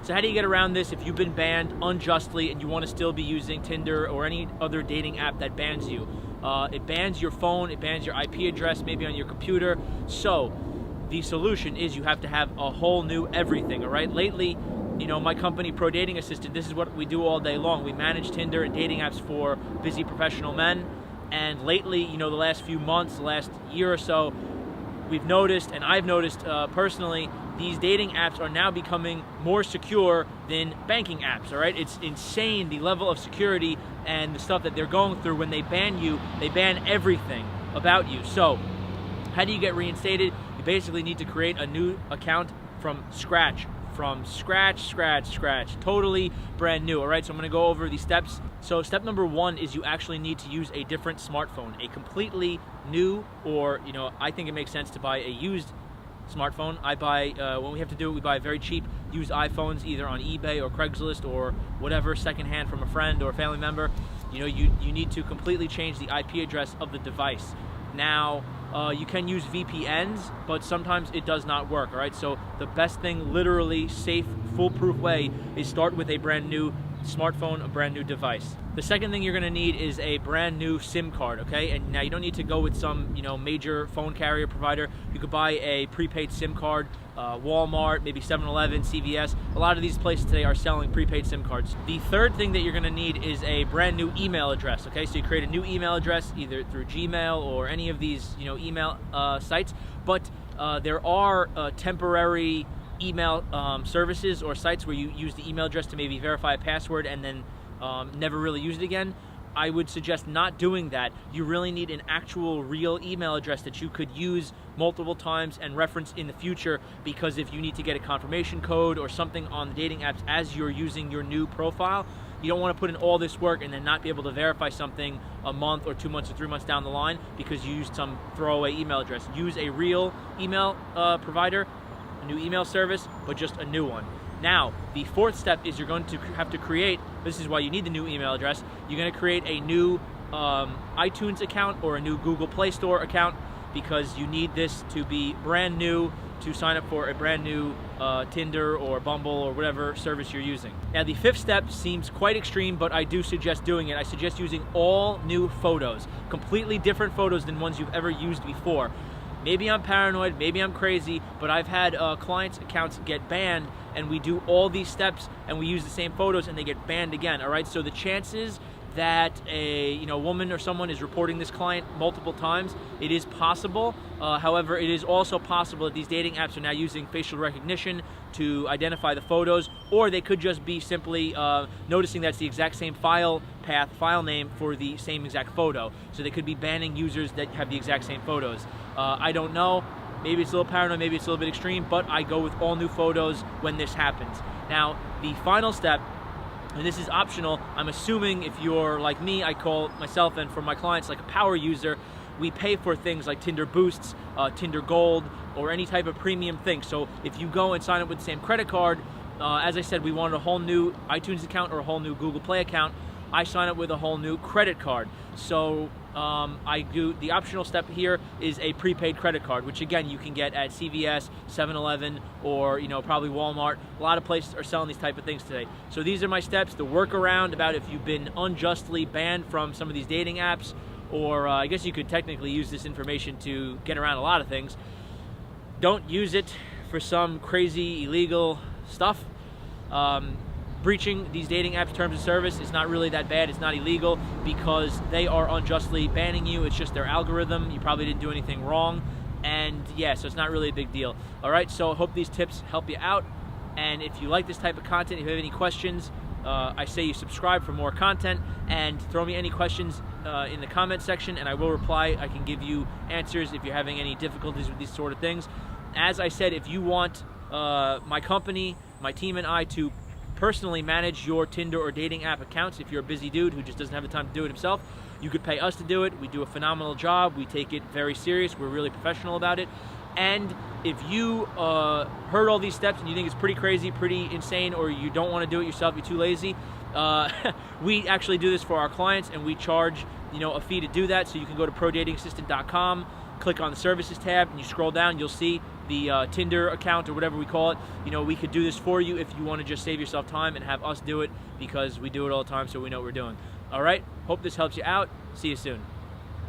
So how do you get around this if you've been banned unjustly and you want to still be using Tinder or any other dating app that bans you? It bans your phone, it bans your IP address, maybe on your computer. So the solution is you have to have a whole new everything, all right? Lately, you know, my company, Pro Dating Assistant, this is what we do all day long. We manage Tinder and dating apps for busy professional men. And lately, you know, the last few months, the last year or so, we've noticed, and I've noticed personally, these dating apps are now becoming more secure than banking apps, all right? It's insane, the level of security and the stuff that they're going through. When they ban you, they ban everything about you. So how do you get reinstated? You basically need to create a new account from scratch. Totally brand new, all right? So I'm gonna go over the steps. So step number one is you actually need to use a different smartphone, a completely new, or, you know, I think it makes sense to buy a used smartphone. I buy, when we have to do it, we buy very cheap used iPhones, either on eBay or Craigslist or whatever, secondhand from a friend or a family member. You know, you need to completely change the IP address of the device. Now, you can use VPNs, but sometimes it does not work, all right? So the best thing, literally safe, foolproof way is start with a brand new smartphone, a brand new device. The second thing you're gonna need is a brand new SIM card, okay? And now you don't need to go with some, you know, major phone carrier provider. You could buy a prepaid SIM card, Walmart, maybe 7-Eleven, CVS. A lot of these places today are selling prepaid SIM cards. The third thing that you're gonna need is a brand new email address, okay? So you create a new email address either through Gmail or any of these, you know, email sites. But there are temporary email services or sites where you use the email address to maybe verify a password and then never really use it again. I would suggest not doing that. You really need an actual real email address that you could use multiple times and reference in the future, because if you need to get a confirmation code or something on the dating apps as you're using your new profile, you don't want to put in all this work and then not be able to verify something a month or 2 months or 3 months down the line because you used some throwaway email address. Use a real email provider, a new email service, but just a new one. Now, the fourth step is you're going to have to create, this is why you need the new email address, you're going to create a new iTunes account or a new Google Play Store account, because you need this to be brand new to sign up for a brand new Tinder or Bumble or whatever service you're using. Now, the fifth step seems quite extreme, but I do suggest doing it. I suggest using all new photos, completely different photos than ones you've ever used before. Maybe I'm paranoid, maybe I'm crazy, but I've had clients' accounts get banned, and we do all these steps and we use the same photos and they get banned again, all right? So the chances that a woman or someone is reporting this client multiple times, it is possible. However, it is also possible that these dating apps are now using facial recognition to identify the photos, or they could just be simply noticing that's the exact same file path, file name for the same exact photo. So they could be banning users that have the exact same photos. I don't know. Maybe it's a little paranoid, maybe it's a little bit extreme, but I go with all new photos when this happens. Now, the final step, and this is optional, I'm assuming if you're like me, I call myself and for my clients like a power user, we pay for things like Tinder Boosts, Tinder Gold, or any type of premium thing. So if you go and sign up with the same credit card, as I said, we wanted a whole new iTunes account or a whole new Google Play account, I sign up with a whole new credit card. So I do, the optional step here is a prepaid credit card, which again you can get at CVS, 7-Eleven, or probably Walmart. A lot of places are selling these type of things today. So these are my steps, the workaround about if you've been unjustly banned from some of these dating apps, or I guess you could technically use this information to get around a lot of things. Don't use it for some crazy illegal stuff. Breaching these dating apps terms of service is not really that bad. It's not illegal because they are unjustly banning you. It's just their algorithm. You probably didn't do anything wrong. And yeah, so it's not really a big deal. All right, so I hope these tips help you out. And if you like this type of content, if you have any questions, I say you subscribe for more content and throw me any questions in the comment section and I will reply. I can give you answers if you're having any difficulties with these sort of things. As I said, if you want my company, my team and I to personally manage your Tinder or dating app accounts, if you're a busy dude who just doesn't have the time to do it himself, you could pay us to do it. We do a phenomenal job. We take it very serious. We're really professional about it. And if you heard all these steps and you think it's pretty crazy, pretty insane, or you don't want to do it yourself, you're too lazy, we actually do this for our clients and we charge a fee to do that. So you can go to prodatingassistant.com, click on the services tab and you scroll down, you'll see the Tinder account or whatever we call it. You know, we could do this for you if you want to just save yourself time and have us do it, because we do it all the time, so we know what we're doing. All right, hope this helps you out. See you soon.